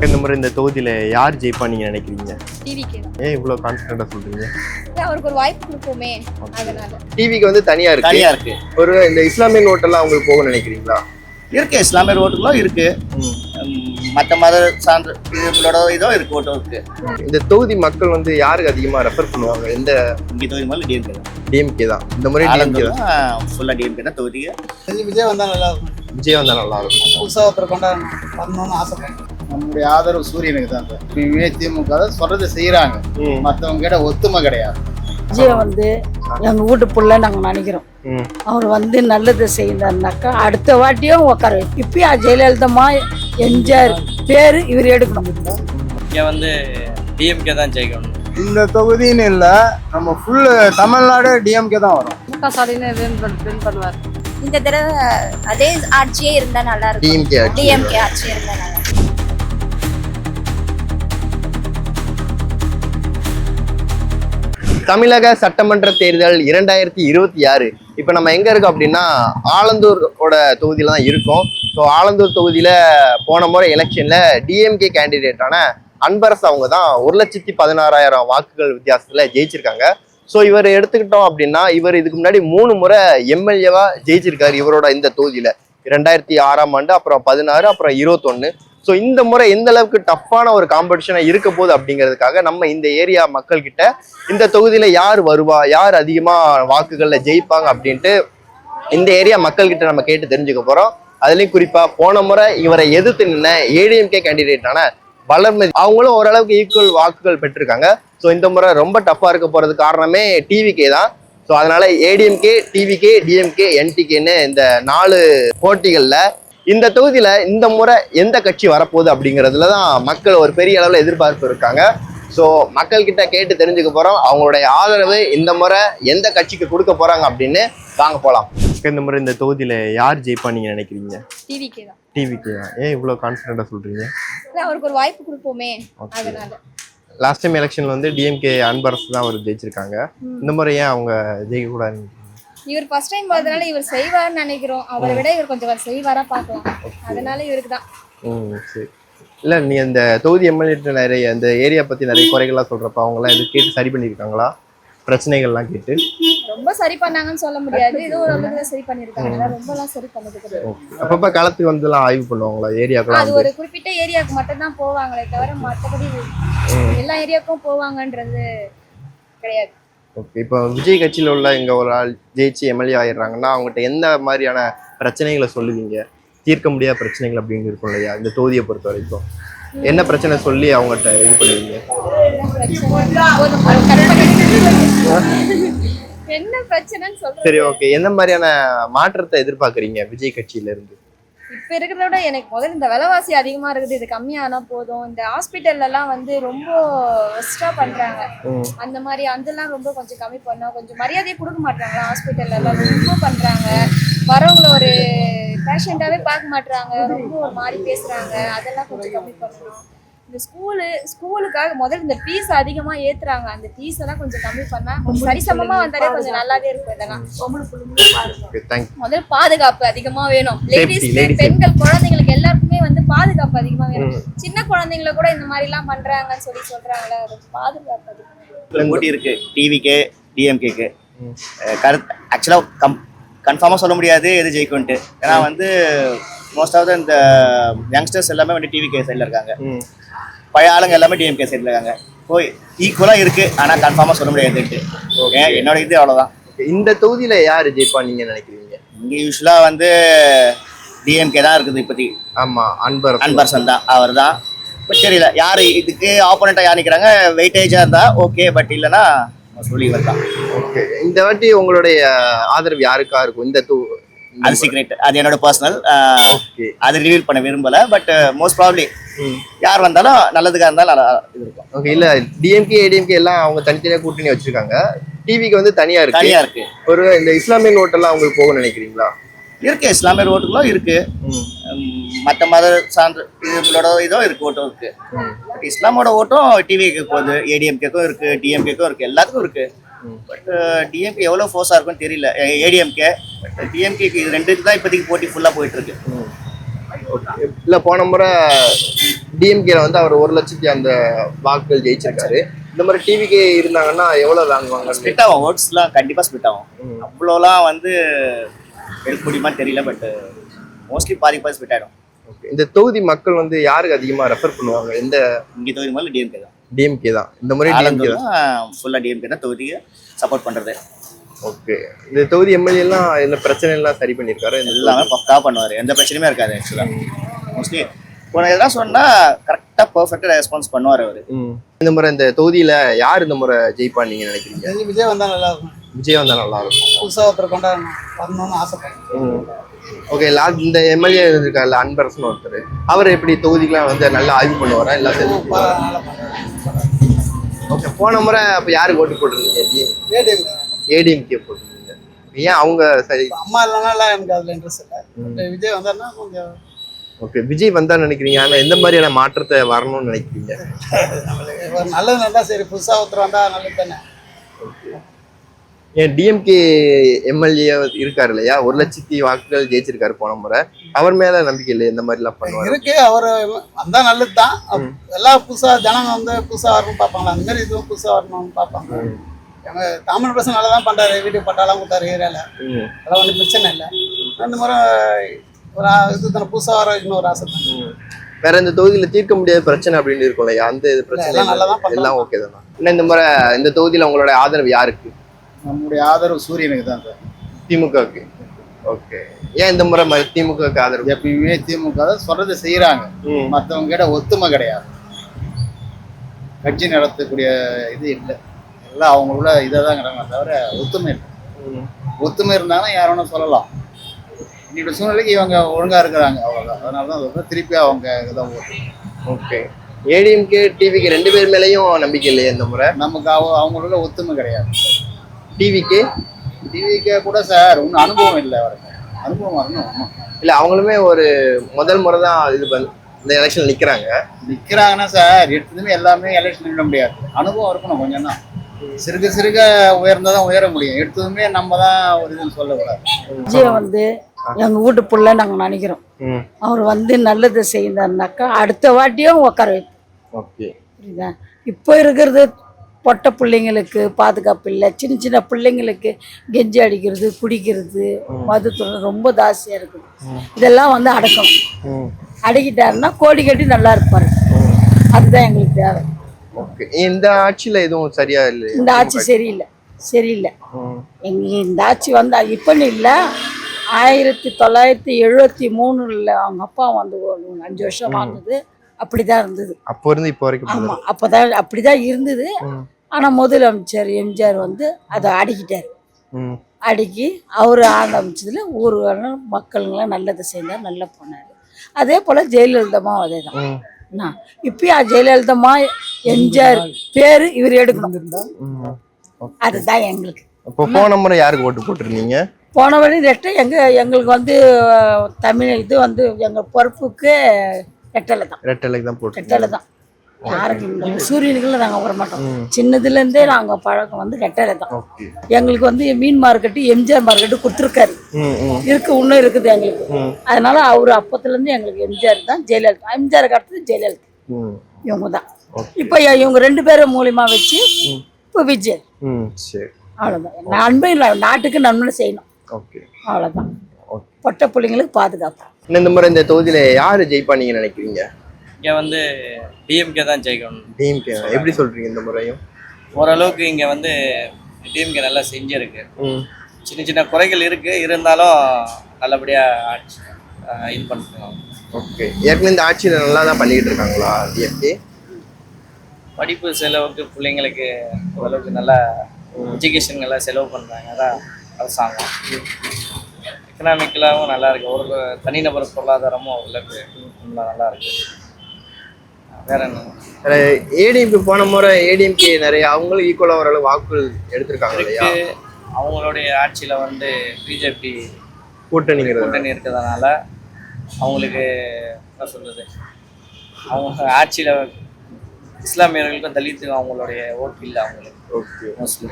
இந்த முறை இந்த தொகுதியில யார் ஜெயிப்பா நீங்க நினைக்கிறீங்க? டிவிக்கு தான். ஏன் இவ்வளவு கான்ஃபிடென்ட்டா சொல்றீங்க? அவருக்கு ஒரு வாய்ப்பு கொடுப்போமே அதனால. டிவிக்கு வந்து தனியா இருக்கு. ஒரு இந்த இஸ்லாமிய ஓட்டெல்லாம் அவங்களுக்கு போக நினைக்கிறீங்களா? இருக்கு, இஸ்லாமிய ஓட்டுகளும் இருக்கு, மற்ற மத சான்று இவங்களோட இதோ இருக்கு, ஓட்டம் இருக்கு. இந்த தொகுதி மக்கள் வந்து யாருக்கு அதிகமா ரெஃபர் பண்ணுவாங்க? எந்த இங்கே தொகுதி மேலே டிஎம்கே தான். டிஎம்கே தான். இந்த முறை டிஎம்கே தான். ஃபுல்லாக டிஎம்கே தான் தொகுதியை. விஜய் வந்தால் நல்லா இருக்கும். விஜய் வந்தா நல்லா இருக்கும். புதுசாக ஒருத்தர் பண்ணணும்னு ஆசைப்படுறேன். நம்முடைய ஆதரவு சூரியனுக்கு தான். இப்பயுமே திமுக தான் சொல்றது செய்யறாங்க, மற்றவங்க கிட்ட ஒத்துமை கிடையாது. விஜய் வந்து எங்க வீட்டு புள்ள நாங்க நினைக்கிறோம். அவர் வந்து நல்லது செய்யறாருனாக்கா அடுத்த வாட்டியும் உட்கார. இப்பயும் ஜெயலலிதா எம்ஜிஆர் பேரு இவர் எடுக்கணும். இங்கே வந்து டிஎம்கே தான் ஜெயிக்கணும். இந்த தொகுதின்னு இல்லை, நம்ம ஃபுல்லு தமிழ்நாடு டிஎம்கே தான் வரும். பண்ணுவார். இந்த தடவை அதே ஆட்சியே இருந்தா நல்லா இருக்கும். டிஎம்கே ஆட்சியே இருந்தா நல்லா இருக்கும். தமிழக சட்டமன்ற தேர்தல் 2026. இப்போ நம்ம எங்க இருக்கோம் அப்படின்னா ஆலந்தூரோட தொகுதியில தான் இருக்கோம். ஸோ ஆலந்தூர் தொகுதியில போன முறை எலெக்ஷன்ல டிஎம்கே கேண்டிடேட்டான அன்பரசு அவங்க தான் 1,16,000 வாக்குகள் வித்தியாசத்துல ஜெயிச்சிருக்காங்க. ஸோ இவர் எடுத்துக்கிட்டோம் அப்படின்னா இவர் இதுக்கு முன்னாடி 3 முறை எம்எல்ஏவா ஜெயிச்சிருக்காரு இவரோட இந்த தொகுதியில. 2006ஆம் ஆண்டு, அப்புறம் 16, அப்புறம் 21. ஸோ இந்த முறை எந்த அளவுக்கு டஃப்பான ஒரு காம்படிஷனாக இருக்க போகுது அப்படிங்கிறதுக்காக நம்ம இந்த ஏரியா மக்கள் கிட்ட இந்த தொகுதியில யார் வருவா, யார் அதிகமாக வாக்குகளில் ஜெயிப்பாங்க அப்படின்ட்டு இந்த ஏரியா மக்கள் கிட்ட நம்ம கேட்டு தெரிஞ்சுக்க போறோம். அதுலேயும் குறிப்பா போன முறை இவரை எதிர்த்து நின்ன ஏடிஎம்கே கேண்டிடேட்டான வளர்மதி அவங்களும் ஓரளவுக்கு ஈக்குவல் வாக்குகள் பெற்றிருக்காங்க. ஸோ இந்த முறை ரொம்ப டஃப்பாக இருக்க போறது காரணமே டிவிகே தான். ஸோ அதனால ஏடிஎம்கே, டிவிகே, டிஎம்கே, என்டிகேன்னு இந்த 4 போட்டிகளில் இந்த தொகுதியில இந்த முறை எந்த கட்சி வரப்போகுது அப்படிங்கிறதுல தான் மக்கள் ஒரு பெரிய அளவில் எதிர்பார்ப்பு இருக்காங்க. ஸோ மக்கள் கிட்ட கேட்டு தெரிஞ்சுக்க போறோம் அவங்களுடைய ஆதரவு இந்த முறை எந்த கட்சிக்கு கொடுக்க போறாங்க அப்படின்னு. வாங்க போலாம். இந்த முறை இந்த தொகுதியில யார் ஜெயிப்பா நீங்க நினைக்கிறீங்க? டிவிக்கு தான். டிவிக்கு தான். ஏன் இவ்வளவு கான்ஃபிடென்ட்டா சொல்றீங்க? அவருக்கு ஒரு வாய்ப்பு கொடுப்போமே அதனால. லாஸ்ட் டைம் எலெக்ஷன்ல வந்து டிஎம்கே அன்பரசு தான் அவர் ஜெயிச்சிருக்காங்க. இந்த முறை ஏன் அவங்க ஜெயிக்க கூடாது? இவர் ஃபர்ஸ்ட் டைம் பார்த்ததுனால இவர் செய்வார்னு நினைக்கிறோம். அவரை விட இவர் கொஞ்சம் செய்வாரா பார்க்கலாம், அதனால இவருக்கு தான். சரி. இல்லை நீ அந்த தொகுதி எம்எல்ஏ நிறைய அந்த ஏரியா பற்றி நிறைய குறைகள்லாம் சொல்கிறப்ப அவங்களாம் இது கேட்டு சரி பண்ணியிருக்காங்களா? பிரச்சனைகள்லாம் கேட்டு ரொம்ப சரி பண்ணாங்கன்னு சொல்ல முடியாது, ஏதோ ஒரு அளவுக்கு சரி பண்ணியிருக்காங்க. ரொம்பலாம் சரி பண்ணதுக்கு அப்பப்போ களத்துக்கு வந்துலாம் ஆய்வு பண்ணுவாங்களா ஏரியாவுக்கு? அது ஒரு குறிப்பிட்ட ஏரியாவுக்கு மட்டும் தான் போவாங்களே தவிர மற்றபடி எல்லா ஏரியாவுக்கும் போவாங்கன்றது கிடையாது. ஓகே. இப்போ விஜய் கட்சியில் உள்ள இங்கே ஒரு ஆள் ஜெயிச்சு எம்எல்ஏ ஆயிடுறாங்கன்னா அவங்ககிட்ட எந்த மாதிரியான பிரச்சனைகளை சொல்லுவீங்க? தீர்க்க முடியாத பிரச்சனைகள் அப்படின்னு இருக்கும் இல்லையா இந்த தொகுதியை பொறுத்த வரைக்கும்? என்ன பிரச்சனை சொல்லி அவங்ககிட்ட இது பண்ணுவீங்க? என்ன பிரச்சனைன்னு சொல்றேன். சரி, ஓகே. எந்த மாதிரியான மாற்றத்தை எதிர்பார்க்குறீங்க விஜய் கட்சியில இருந்து? இப்ப இருக்கிறத விட எனக்கு முதல்ல இந்த விலைவாசி அதிகமா இருக்குது, இது கம்மியானா போதும். இந்த ஹாஸ்பிட்டல்ல எல்லாம் வந்து ரொம்ப எக்ஸ்ட்ரா பண்றாங்க, அந்த மாதிரி அதெல்லாம் ரொம்ப கொஞ்சம் கம்மி பண்ணா கொஞ்சம் மரியாதையை கொடுக்க மாட்டாங்களா? ஹாஸ்பிட்டல்ல எல்லாம் ரொம்ப பண்றாங்க, வரவங்களை ஒரு பேஷண்டாவே பார்க்க மாட்டாங்க, ரொம்ப ஒரு மாதிரி பேசுறாங்க. அதெல்லாம் கொஞ்சம் கம்மி பண்ணணும். இந்த ஸ்கூலுக்காக முதல்ல இந்த ஃபீஸ் அதிகமா ஏத்துறாங்க, அந்த ஃபீஸ் எல்லாம் கொஞ்சம் கம்மி பண்ணா சரிசமமா வந்தாலே கொஞ்சம் நல்லாவே இருக்கும். இதெல்லாம் முதல்ல பாதுகாப்பு அதிகமா வேணும். லேடிஸ், பெண்கள், குழந்தைங்களுக்கு எல்லாருக்குமே வந்து பாதுகாப்பு அதிகமா வேணும். சின்ன குழந்தைங்கள கூட இந்த மாதிரி எல்லாம் பண்றாங்கன்னு சொல்றாங்களே, பாதுகாப்பு அதிகமா போட்டி இருக்கு டிவிக்கு டிஎம்கேக்கு. ஆக்சுவலா கன்ஃபார்மா சொல்ல முடியாது எது ஜெயிக்கும்ட்டு. ஏன்னா வந்து மோஸ்ட் ஆஃப் இந்த யங்ஸ்டர்ஸ் எல்லாமே வந்து டிவிகே சைடில் இருக்காங்க, பழைய ஆளுங்க எல்லாமே டிஎம்கே சைடில் இருக்காங்க. ஸோ ஈக்குவலாக இருக்கு, ஆனால் கன்ஃபார்மாக சொல்ல முடியாதுன்ட்டு. ஓகே, என்னோட இது அவ்வளோதான். இந்த தொகுதியில் யார் ஜெயிப்பா நீங்க நினைக்கிறீங்க? இங்கே யூஸ்வலாக வந்து டிஎம்கே தான் இருக்குது இப்போதைக்கு. ஆமாம், அன்பரசன் தான், அவர் தான். பட் தெரியல யார் இதுக்கு ஆப்போனண்ட்டாக யார் நிற்கிறாங்க. வெயிட்டேஜாக இருந்தால் ஓகே, பட் இல்லைன்னா சொல்லி வரலாம். ஓகே. இந்த வாட்டி உங்களுடைய ஆதரவு யாருக்கா இருக்கும்? அது சீக்ரெட், அது என்னோட பர்சனல், அது ரிவீல் பண்ண விரும்பல. பட் மோஸ்ட் ப்ராபப்லி யார் வந்தாலும் நல்லதுக்காக இருந்தாலும் நல்லா இருக்கும். ஓகே. இல்ல டிஎம்கே ஏடிஎம்கே எல்லாம் அவங்க தனித்தனியா கூட்டணி வச்சிருக்காங்க, டிவிக்கு வந்து தனியா இருக்கு. ஒரு இந்த இஸ்லாமிய ஓட்டெல்லாம் அவங்களுக்கு போக நினைக்கிறீங்களா? இருக்கு, இஸ்லாமிய ஓட்டுகளும் இருக்கு, மற்ற மத சான்று இவங்களோட இதோ இருக்கு, ஓட்டம் இருக்கு. பட் இஸ்லாமோட ஓட்டம் டிவிக்கு போகுது, ஏடிஎம்கேக்கும் இருக்கு, டிஎம்கேக்கும் இருக்கு, எல்லாத்துக்கும் இருக்கு. பட் டிஎம்கே எவ்வளோ ஃபோர்ஸாக இருக்குன்னு தெரியல. ஏடிஎம்கே, பட் டிஎம்கேக்கு இது ரெண்டுக்கு தான் இப்போதைக்கு போட்டி ஃபுல்லாக போயிட்டு இருக்கு. இல்லை போன முறை டிஎம்கேல வந்து அவர் 1,00,000 அந்த வாக்குகள் ஜெயிச்சிருக்காரு. இந்த மாதிரி டிவிகே இருந்தாங்கன்னா எவ்வளவு வாங்குவாங்க? ஸ்பிட் ஆகும், ஓட்ஸ்லாம் கண்டிப்பாக ஸ்பிட் ஆகும். அவ்வளோலாம் வந்து எடுக்க முடியுமான்னு தெரியல, பட் மோஸ்ட்லி பாதி ஸ்பிட் ஆகிடும். இந்த தொகுதி மக்கள் வந்து யாருக்கு அதிகமா ரெஃபர் பண்ணுவாங்க? இந்த இங்கே தொகுதி மேலே டிஎம்கே தான். டிஎம்கே தான். இந்த மாதிரி டிஎம்கே தான் ஃபுல்லாக டிஎம்கே தான் தொகுதியை சப்போர்ட் பண்ணுறது. ஓகே. இந்த தொகுதி எம்எல்ஏ எல்லாம் இந்த பிரச்சனை எல்லாம் சரி பண்ணியிருக்காரு? எல்லாமே பக்கா பண்ணுவார், எந்த பிரச்சனையுமே இருக்காது. ஆக்சுவலாக மோஸ்ட்லி உனக்கு எதாவது சொன்னால் கரெக்டாக பர்ஃபெக்டாக ரெஸ்பான்ஸ் பண்ணுவார் அவர். இந்த முறை இந்த தொகுதியில யார் இந்த முறை ஜெயிப்பான்னு நீங்க நினைக்கிறீங்க? விஜய் வந்தா நல்லா இருக்கும். விஜய் வந்தா நல்லா இருக்கும். புதுசாக ஒருத்தர் வரணும்னு ஆசைப்படுறேன். ஓகே. இந்த எம்எல்ஏ இருக்கார்ல அன்பரசன் ஒருத்தர், அவர் எப்படி தொகுதிக்கெல்லாம் வந்து நல்லா ஆய்வு பண்ணுவாரா? எல்லாம் ஓகே. போன முறை அப்ப யாருக்கு ஓட்டு போட்டிருந்தீங்க? ஏடிஎம்கே போட்டிருந்தீங்க. ஏன் அவங்க சரி? அம்மா இல்லைனால எனக்கு அதுல இன்ட்ரெஸ்ட் இல்லை. விஜய் வந்தாருன்னா கொஞ்சம் ஓகே. விஜய் வந்தா நினைக்கிறீங்க, ஆனா எந்த மாதிரியான மாற்றத்தை வரணும்னு நினைக்கிறீங்க? நல்லது நல்லா சரி, புதுசா ஒருத்தர் வந்தா நல்லது தானே. ஏன் டிஎம்கே எம்எல்ஏ இருக்காரு இல்லையா, 1,00,000 வாக்குகள் ஜெயிச்சிருக்காரு போன முறை, அவர் மேல நம்பிக்கை இல்லை இந்த மாதிரி எல்லாம் பண்ணுவாங்க? இருக்கு, அவர் வந்தா நல்லது தான். எல்லாம் புதுசா ஜனங்க வந்து புதுசா வரணும்னு பார்ப்பாங்களா, அந்த மாதிரி இதுவும் புதுசா வரணும்னு பார்ப்பாங்க. எங்க தமிழ் பசங்க நல்லா தான் பண்றாரு, வீட்டுக்கு பட்டாலாம் கொடுத்தாரு ஏரியால, அதெல்லாம் ஒன்றும் பிரச்சனை இல்லை. அந்த முறை ஒரு இது தானே, புதுசா வர இன்னொரு ஆசை தான். வேற இந்த தொகுதியில தீர்க்க முடியாத பிரச்சனை அப்படின்னு இருக்கும் இல்லையா, அந்த பிரச்சனை எல்லாம் ஓகே தானே? இன்னும் இந்த முறை இந்த தொகுதியில உங்களோட ஆதரவு யாருக்கு? நம்முடைய ஆதரவு சூரியனுக்கு தான் சார். திமுகவுக்கு. ஓகே. ஏன் இந்த முறை திமுகவுக்கு ஆதரவு? எப்பயுமே திமுக தான் சொல்றதை செய்யறாங்க, மற்றவங்க கிட்ட ஒத்துமை கிடையாது. கட்சி நடத்தக்கூடிய இது இல்லை, எல்லாம் அவங்களோட இதை தான் கிடங்க தவிர ஒத்துமை இல்லை. ஒத்துமை இருந்தாங்கன்னா யாரும் சொல்லலாம். இன்னைக்கு சூழ்நிலைக்கு இவங்க ஒழுங்கா இருக்கிறாங்க, அவ்வளோதான். அதனால தான் சொல்றேன், திருப்பி அவங்க இதான் ஓட்டு. ஓகே. ஏடிஎம்கே டிவிக்கு ரெண்டு பேர் மேலேயும் நம்பிக்கை இல்லையா இந்த முறை? நமக்கு அவங்களோட ஒத்துமை கிடையாது. டிவிக்கே கூட சார் ஒன்றும் அனுபவம் இல்லை, அவருக்கு அனுபவம் வரணும். இல்லை, அவங்களுமே ஒரு முதல் முறை தான் இது இந்த எலெக்ஷன் நிற்கிறாங்கன்னா சார், எடுத்ததுமே எல்லாமே எலெக்ஷன் நிற்க முடியாது. அனுபவம் இருக்கணும் கொஞ்சம் தான். சிறுக சிறுக உயர்ந்தாதான் உயர முடியும். எடுத்ததுமே நம்ம தான் ஒரு இதுன்னு சொல்லக்கூடாது. விஜய் வந்து எங்க வீட்டு புள்ள நாங்க நினைக்கிறோம். அவர் வந்து நல்லது செய்தாருனாக்கா அடுத்த வாட்டியும் உட்கார வைப்போம். புரியுதா? இப்போ இருக்கிறது பொட்டை பிள்ளைங்களுக்கு பாதுகாப்பு இல்லை, சின்ன சின்ன பிள்ளைங்களுக்கு கெஞ்சி அடிக்கிறது, குடிக்கிறது, மதுத்துறை ரொம்ப ஜாஸ்தியாக இருக்குது. இதெல்லாம் வந்து அடக்கணும். அடக்கிட்டாருன்னா கோடி கட்டி நல்லா இருப்பாரு. அதுதான் எங்களுக்கு தேவை. இந்த ஆட்சியில எதுவும் சரியா இல்லை, இந்த ஆட்சி சரியில்லை. இந்த ஆட்சி வந்து இப்பன்னு இல்லை, 1973 அவங்க அப்பா வந்து 5 வருஷம் வாழ்ந்தது அப்படிதான் இருந்தது. அப்போ இருந்து இப்போ வரைக்கும். ஆமா, அப்பதான் அப்படிதான் இருந்தது. ஆனா முதலமைச்சர் எம்ஜிஆர் வந்து அதை அடக்கிட்டாரு. அடக்கி அவர் ஆரம்பிச்சதுல ஊர் மக்களுங்களாம் நல்லதை செய்தார், நல்லா போனாரு. அதே போல ஜெயலலிதாவும் அதே தான். இப்பயும் ஜெயலலிதா எம்ஜிஆர் பேரு இவர் எடுக்கணும். அதுதான் எங்களுக்கு. இப்போ போன முறை யாருக்கு ஓட்டு போட்டிருந்தீங்க? போன வழி ரெட்டை எங்களுக்கு வந்து தமிழ் இது வந்து எங்கள் பொறுப்புக்கு ரெட்டலை தான் போட்டு. ரெட்டலை தான். யாருக்கு சூரியனுக்குள்ள நாங்கள் வர மாட்டோம். சின்னதுலேருந்தே நாங்கள் பழக்கம் வந்து ரெட்டலை தான். எங்களுக்கு வந்து மீன் மார்க்கெட்டு எம்ஜிஆர் மார்க்கெட்டு கொடுத்துருக்காரு, இன்னும் இருக்குது எங்களுக்கு. அதனால அவர் அப்பத்துலேருந்து எங்களுக்கு எம்ஜிஆர் தான். ஜெயலலிதா, எம்ஜிஆருக்கு அடுத்தது ஜெயலலிதா, இவங்க தான். இப்போ இவங்க 2 பேரும் மூலியமா வச்சு இப்போ விஜய். அவ்வளோதான். நன்மை நாட்டுக்கு நன்மை செய்யணும், அவ்வளோதான். பொட்டை பிள்ளைங்களுக்கு பாதுகாப்பு. இந்த முறை இந்த தொகுதியில யாரு ஜெயிப்பா நீங்க நினைக்கிறீங்க? இங்கே வந்து டிஎம்கே தான் ஜெயிக்கணும். டிஎம்கே எப்படி சொல்றீங்க? இந்த முறையும் ஓரளவுக்கு இங்கே வந்து டிஎம்கே நல்லா செஞ்சிருக்கு. சின்ன சின்ன குறைகள் இருக்கு, இருந்தாலும் நல்லபடியாக இது பண்ணுறாங்க. ஓகே. ஏற்கனவே இந்த ஆட்சியில் நல்லா தான் பண்ணிக்கிட்டு இருக்காங்களா டிஎம்கே? படிப்பு செலவுக்கு பிள்ளைங்களுக்கு ஓரளவுக்கு நல்லா எஜுகேஷன் நல்லா செலவு பண்ணுறாங்க. அதான் அரசாங்கம். எக்கனாமிக்கலாகவும் நல்லா இருக்கு, ஒரு தனிநபர் பொருளாதாரமும் ஓரளவுக்கு நல்லா இருக்கு. வேற என்ன? ஏடிஎம்கே போன முறை ஏடிஎம்கே நிறைய அவங்களும் ஈக்குவலாக ஓரளவு வாக்குகள் எடுத்திருக்காங்க இல்லையா? அவங்களுடைய ஆட்சியில் வந்து பிஜேபி கூட்டணி இருக்கிறதுனால அவங்களுக்கு என்ன சொல்றது, அவங்க ஆட்சியில் இஸ்லாமியர்களுக்கும் தலித்துக்கும் அவங்களுடைய ஓட்டு இல்லை அவங்களுக்கு. ஓகே. மோஸ்ட்லி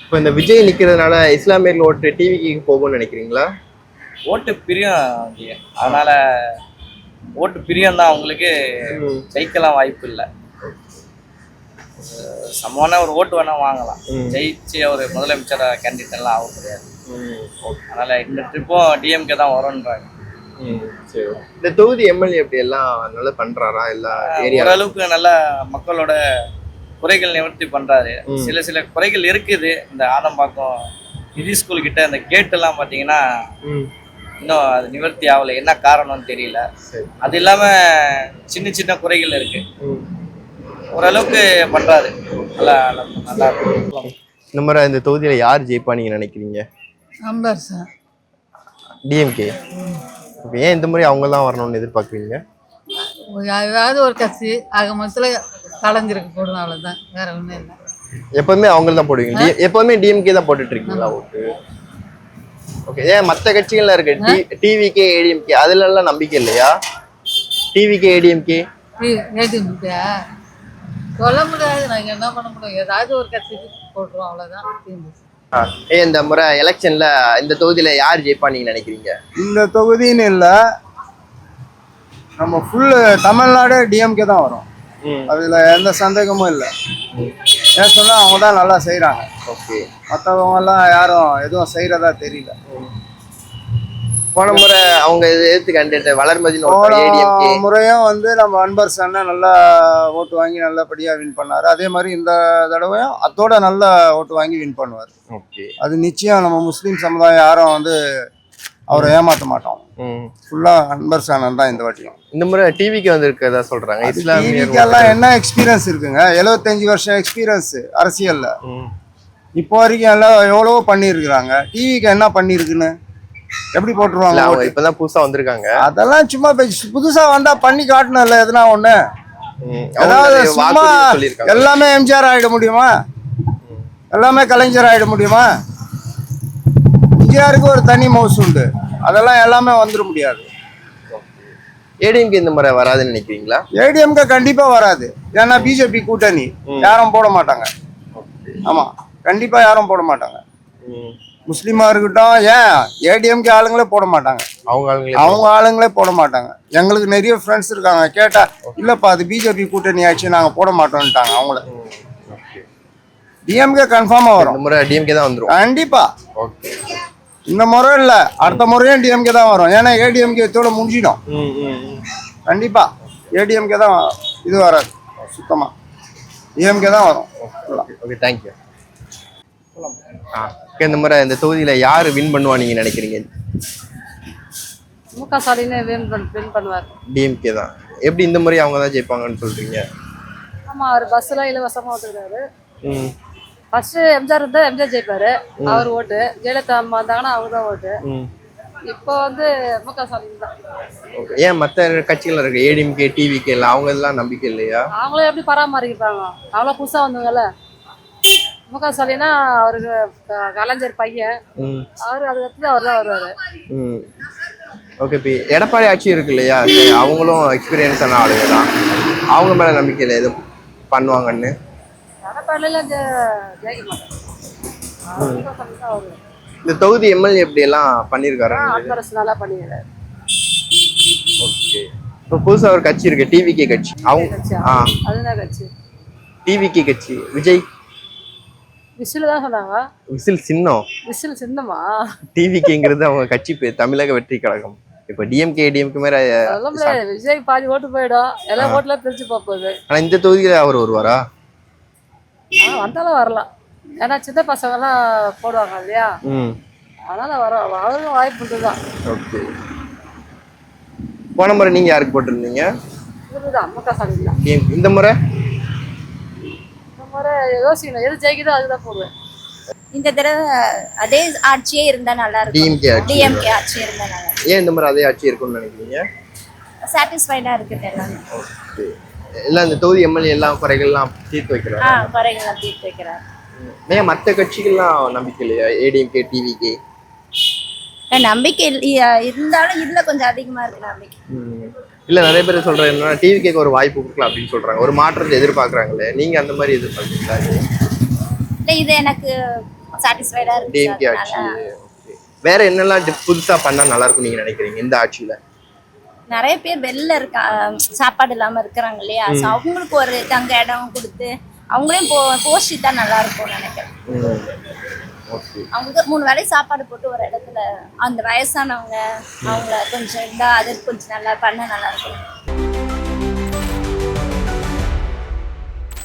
இப்போ இந்த விஜய் நிற்கிறதுனால இஸ்லாமியர்கள் ஓட்டு டிவிக்கு போகும்னு நினைக்கிறீங்களா? ஓட்டு பிரியும், அதனால ஓட்டு பிரியம் தான் அவங்களுக்கு, ஜெயிக்கலாம் வாய்ப்பு இல்லை. சமமான ஒரு ஓட்டு வேணா வாங்கலாம், ஜெயிச்சு ஒரு முதலமைச்சர் கேண்டிடேட் எல்லாம் ஆக முடியாது. அதனால இந்த ட்ரிப்பும் டிஎம்கே தான் வரும்ன்றாங்க. சரி. இந்த தொகுதி எம்எல்ஏ எப்படி எல்லாம் நல்லா பண்றாரா? எல்லா ஏரியா ஓரளவுக்கு நல்லா மக்களோட குறைகள் நிவர்த்தி பண்றாரு. சில குறைகள் இருக்குது. இந்த ஆதம்பாக்கம் நிதி ஸ்கூல் கிட்ட அந்த கேட் எல்லாம் பாத்தீங்கன்னா இன்னும் அது நிவர்த்தி ஆகல. என்ன காரணம்னு தெரியல. அது இல்லாம சின்ன குறைகள் இருக்கு. ஓரளவுக்கு பண்றாரு. நல்லா நல்லா இருக்கு. இந்த மாதிரி இந்த தொகுதியில யார் ஜெயிப்பா நீங்க நினைக்கிறீங்க? அம்பர் சார். டிஎம்கே. ஏன் இந்த மாதிரி அவங்க தான் வரணும்னு எதிர்பார்க்குறீங்க? ஏதாவது ஒரு கட்சி ஆக மொத்தத்தில் கலைஞ்சிருக்கு போடணும், அவ்வளோதான், வேற ஒன்றும் இல்லை. எப்பவுமே அவங்க தான் போடுவீங்க? எப்பவுமே டிஎம்கே தான் போட்டுட்டு இருக்கீங்களா ஓட்டு? ஓகே. ஏன் மற்ற கட்சிகள்லாம் இருக்கு, டிவிகே ஏடிஎம்கே, அதுல எல்லாம் நம்பிக்கை இல்லையா? டிவிகே ஏடிஎம்கே ஏடிஎம்கே சொல்ல முடியாது. நாங்கள் என்ன பண்ண முடியும்? ஏதாவது ஒரு கட்சிக்கு போட்டுருவோம், அவ்வளோதான். இந்த முறை எலெக்ஷன்ல இந்த தொகுதியில யார் ஜெயிப்பா நீங்க நினைக்கிறீங்க? இந்த தொகுதின்னு இல்லை, நம்ம ஃபுல்லு தமிழ்நாடு டிஎம்கே தான் வரும். அதுல எந்த சந்தேகமும் இல்லை. ஏன் சொன்னா அவங்க தான் நல்லா செய்யறாங்க. ஓகே. மற்றவங்க எல்லாம் யாரும் எதுவும் செய்யறதா தெரியல. போன முறை அவங்க எதிர்த்து கேண்டிடேட் வளர்மதி முறையும் வந்து நம்ம அன்பர் சன்ன நல்லா ஓட்டு வாங்கி நல்லபடியா வின் பண்ணாரு. அதே மாதிரி இந்த தடவையும் அதோட நல்ல ஓட்டு வாங்கி வின் பண்ணுவார். ஓகே. அது நிச்சயம் நம்ம முஸ்லீம் சமுதாயம் யாரும் வந்து அவரை ஏமாற்ற மாட்டோம். ஃபுல்லா அன்பர் சானன் தான் இந்த வாட்டியும். இந்த முறை டிவிக்கு வந்திருக்கதா சொல்றாங்க. டிவிக்கெல்லாம் என்ன எக்ஸ்பீரியன்ஸ் இருக்குங்க? 75 வருஷம் எக்ஸ்பீரியன்ஸ் அரசியல்ல. இப்போ வரைக்கும் எல்லாம் எவ்வளவோ பண்ணியிருக்கிறாங்க. டிவிக்கு என்ன பண்ணிருக்குன்னு எப்படி போட்டுருவாங்க? இப்பதான் புதுசா வந்திருக்காங்க. அதெல்லாம் சும்மா புதுசா வந்தா பண்ணி காட்டணும்ல எதுனா ஒண்ணு. ஏதாவது சும்மா எல்லாமே எம்ஜிஆர் ஆயிட முடியுமா? எல்லாமே கலைஞர் ஆயிட முடியுமா? எம்ஜிஆருக்கு ஒரு தனி மவுஸ் உண்டு. அதெல்லாம் எல்லாமே வந்துட முடியாது. ஏடிஎம்கே இந்த முறை வராதுன்னு நினைக்கிறீங்களா? ஏடிஎம்கே கண்டிப்பா வராது. ஏன்னா பிஜேபி கூட்டணி யாரும் போட மாட்டாங்க. ஆமா, கண்டிப்பா யாரும் போட மாட்டாங்க. முஸ்லீமா இருக்கட்டும், ஏன் ஏடிஎம்கே ஆளுங்களே போட மாட்டாங்க. அவங்க ஆளுங்களே போட மாட்டாங்க. எங்களுக்கு நிறைய ஃப்ரெண்ட்ஸ் இருக்காங்க. கேட்டா இல்லப்பா அது பிஜேபி கூட்டணி ஆச்சு, நாங்க போட மாட்டோம்ட்டாங்க. அவங்கள டிஎம்கே கன்ஃபார்மா வரும். இந்த முறை டிஎம்கே தான் வந்துரும் கண்டிப்பா. இந்த முறை இல்ல, அடுத்த முறையும் டிஎம்கே தான் வரும். ஏன்னா ஏடிஎம்கே இதோட முடிஞ்சிடும். கண்டிப்பா ஏடிஎம்கே தான், இது வராது சுத்தமா. டிஎம்கே தான் வரும். Okay, thank you. இந்த முறை இந்த தொகுதியில யாரு வின் பண்ணுவா நீங்க நினைக்கிறீங்க? முக ஸ்டாலின் வின் பண்ணுவார். டிஎம்கே தான். எப்படி இந்த முறை அவங்க தான் ஜெயிப்பாங்கன்னு சொல்றீங்க? ஆமா, அவர் பஸ்ல இலவசமா ஓட்டுறாரு. ஃபர்ஸ்ட் எம்ஜிஆர் இருந்தா எம்ஜிஆர் ஜெயிப்பாரு, அவர் ஓட்டு. ஜெயலலிதா அம்மா வந்தாங்கன்னா அவங்க தான் ஓட்டு. இப்போ வந்து முக ஸ்டாலின் தான். ஏன் மற்ற கட்சிகள் இருக்கு ஏடிஎம்கே டிவிகே எல்லாம் அவங்க எல்லாம் நம்பிக்கை இல்லையா? அவங்களும் எப்படி பராமரிப்பாங்க? அவங்களும் புதுசா வந்தவங்கல்ல. முக ஸ்டாலினா அவருக்கு கலைஞர் பையன், அவரு அதுக்கு அவர் தான் வருவாரு. ஓகே. இப்போ எடப்பாடி ஆட்சி இருக்கு இல்லையா, அவங்களும் எக்ஸ்பீரியன்ஸான ஆளுங்க தான். அவங்க மேல நம்பிக்கை இல்லை எதுவும் பண்ணுவாங்கன்னு? எடப்பாடியில ஜெயிக்க மாட்டாங்க. இந்த தொகுதி எம்எல்ஏ எப்படி எல்லாம் பண்ணிருக்காரு? நல்லா பண்ணிடுறாரு. ஓகே. இப்போ புதுசா ஒரு கட்சி இருக்கு, டிவிகே கட்சி. அவங்க அதுதான் கட்சி டிவிகே கட்சி. விஜய் விசில் தான் சொன்னாங்க. விசில் சின்னம். விசில் சின்னமா? டிவிகேங்கிறது அவங்க கட்சி பேர், தமிழக வெற்றி கழகம். இப்போ டிஎம்கே டிஎம்கே மேல விஜய் பாதி ஓட்டு போயிடும், எல்லா ஓட்டுல பிரிச்சு போகுது. ஆனா இந்த தொகுதியில அவர் வருவாரா? வந்தாலும் வரலாம். ஏன்னா சின்ன பசங்க எல்லாம் போடுவாங்க இல்லையா, அதனால அவருக்கும் வாய்ப்பு தான். ஓகே. போன முறை நீங்க யாருக்கு போட்டிருந்தீங்க? முக ஸ்டாலின் தான். இந்த முறை யோசிக்கணும், எது ஜெயிக்குதோ அதுதான் போடுவேன். இந்த தடவை அதே ஆட்சியே இருந்தா நல்லா இருக்கும். டிஎம்கே ஆட்சி இருந்தா நல்லா இருக்கும். ஏன் இந்த முறை அதே ஆட்சி இருக்கும்னு நினைக்கிறீங்க? சாட்டிஸ்ஃபைடா இருக்குது எல்லாமே. ஓகே. எல்லாம் இந்த தொகுதி எம்எல்ஏ எல்லாம் குறைகள்லாம் தீர்த்து வைக்கிறாங்க. குறைகள்லாம் தீர்த்து வைக்கிறாங்க. ஏன் மற்ற கட்சிகள்லாம் நம்பிக்கை இல்லையா? ஏடிஎம்கே டிவிகே நம்பிக்கை இருந்தாலும் இதுல கொஞ்சம் அதிகமா இருக்கு நம்பிக்கை. இல்ல நிறைய பேர் சொல்றது என்னன்னா டிவிகேக்கு ஒரு வாய்ப்பு கொடுக்கலாம் அப்படின்னு சொல்றாங்க. ஒரு மாற்றத்தை எதிர்பார்க்கறாங்களே, நீங்க அந்த மாதிரி எதிர்பார்க்கறீங்களா? இல்ல, இது எனக்கு சாட்டிஸ்ஃபைடா இருக்கு. டிஎம்கே ஆட்சி. வேற என்னெல்லாம் புதுசா பண்ணா நல்லா இருக்கும் நீங்க நினைக்கிறீங்க இந்த ஆட்சியில? நிறைய பேர் வெளில சாப்பாடு இல்லாம இருக்கிறாங்க இல்லையா, So அவங்களுக்கு ஒரு தங்க இடம் கொடுத்து அவங்களையும் போஷித்தா நல்லா இருக்கும்னு நினைக்கிறேன். அவங்களுக்கு 3 வேளை சாப்பாடு போட்டு ஒரு இடத்துல அந்த வயசானவங்க அவங்கள கொஞ்சம் அது கொஞ்சம் நல்லா பண்ண நல்லா இருக்கும்.